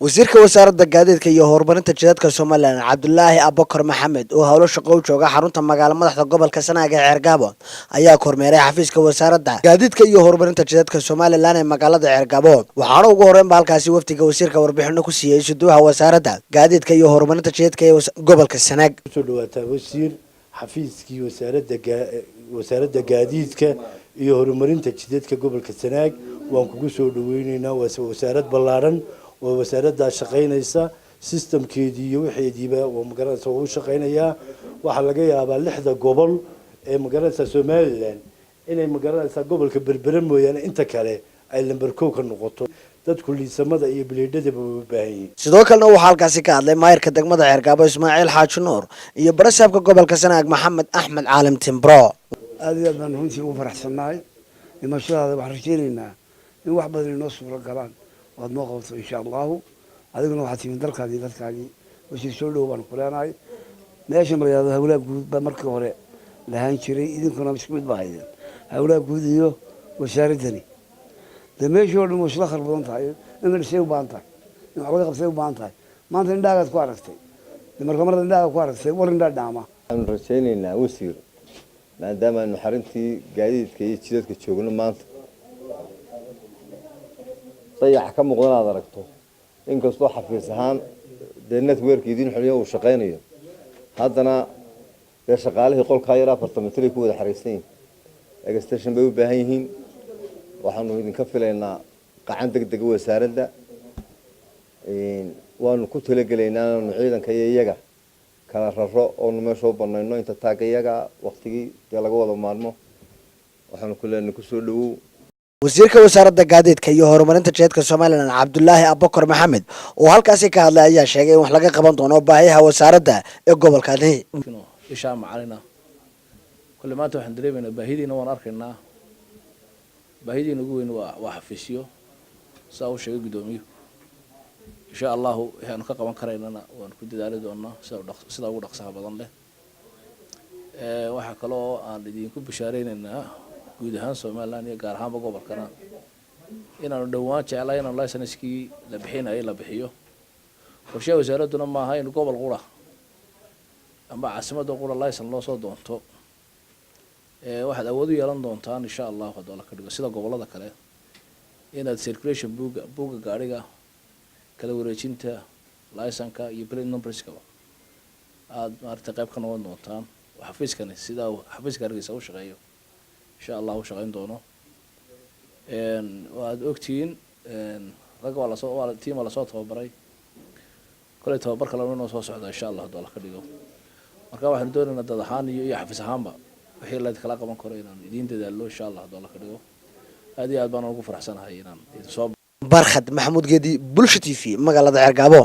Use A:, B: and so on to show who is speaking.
A: wasiirka wasaaradda gaadiidka iyo horumarinta jidadka Soomaaliland Cabdullaahi Abubakar Maxamed oo hawlo shaqo u jooga xarunta magaalada madaxda gobolka Sanaag ee Ceergabo ayaa kormeeray xafiiska wasaaradda gaadiidka iyo horumarinta jidadka Soomaaliland ee magaalada Ceergabo waxaana ugu horreyn halkaasi wafdiga wasiirka warbixino ku siiyay suduuha wasaaradda gaadiidka iyo horumarinta jidadka ee gobolka Sanaag
B: soo dhawaata wasiir xafiiskii wasaaradda gaadiidka iyo horumarinta jidadka gobolka Sanaag waan kugu soo dhaweynaynaa wasaarad ballaaran oo wasaaradda shaqeynaysa systemkeedii iyo wixeediiba oo magaranaysa uu shaqeynayaa waxa laga yaabaa 6 gobol ee magaranaysa Soomaaliland inay magaranaysa gobolka Berbera mooyaan inta kale ay lambar 1 ka noqoto dadku liisamada iyo bileedhada u baahan yihiin
A: sidoo kalena waxa halkaasi ka hadlay maayirka degmada Ceergabo Ismaaciil Xaaji Nuur iyo barasaabka gobolka Sanaag Maxamed Axmed Caalim Timbro
C: aad iyo aad baan runtii ugu faraxsanahay imashadaada waxaan rajaynaynaa in wax badan inoo suura galaan waad noo qabto insha allahu adiguna waxaad timin dalkaadii dadkaagii wasiir soo dhow baan ku leenahay meesha magaalada hawlaha guud baa markii hore lahaan jiray idinkuna isku mid baa haydeen hawlaha guud iyo wasaaradani de meeshii oo dhan way isla khaldan tahay in la dhisay u baahan tahay in wax laga qabtay u baahan tahay maanta indhaagaad ku aragtay marka marada indhaaga ku aragtay war indhaa dhaama
D: aan rajaynaynaa wasiir maadaama aanu xarintii gaadiidka iyo jidadka joogno maanta dayax ka muuqdan aad aragto inkastoo xafiis ahaan dee network idin xiliyo uu shaqeynayo haddana dee shaqaalihii qolka yar 4 mitir ku wada xariisan yihiin extension bay u baahan yihiin waxaanu idinka filaynaa gacan degdeg wasaaradda waanu ku talagelaynaa in ciidanka iyaga kala raro oo meesha u banayno inta taag iyaga waqtigii laga wada maarmo waxaanu ku leenahay ku soo dhawow
A: wasiirka wasaaradda gaadiidka iyo horumarinta jidadka Soomaaliland Cabdullaahi Abubakar Maxamed oo halkaasi ka hadlay ayaa sheegay in wax laga qaban doono baahiyaha wasaaradda ee gobolkaani
E: isha macalina kulli maanta waxaan dareemaynaa baahidiina waan arkaynaa baahidiina ugu weyn waa xafiisyo saa uu sheegay gudoomiye insha Allah waxaan ka qaban karaynaa waan ku dadaali doonaa sida ugu dhaqsaha badan leh waxa kale oo aan idinku bishaareynaa guud ahaan Soomaaliland iyo gaar ahaan gobolkana inaanu dhawaan jeclahay inaan laysanskii la bixinayo la bixiyo qorshe wasaaraduna ma aha in gobol qura ama caasimada qura laysan loo soo doonto waxaad awood u yeelan doontaan insha Allah hadda la ka dhigo sida gobolada kale inaad circulation buuga gaariga kala wareejinta laysanka iyo plate numberska aad maartay qayb ka noqon doontaan xafiiskani sida xafiiska Hargeysa u shaqeeyo insha Allah shaqeyn doono waad ogtiin laga wala soo wala tiim la soo tababaray kale tababar kale inuu soo socdo insha Allah hadda la ka dhigo marka waxaan doonaynaa dad ahaan iyo xafiis ahaanba wixii la kala qaban karo inaan idin dadaalo insha Allah hadda la ka dhigo aad iyo aad baan ugu faraxsanahay inaan soo
A: barkhad maxamuud geedi bulsho TV magaalada Ceergabo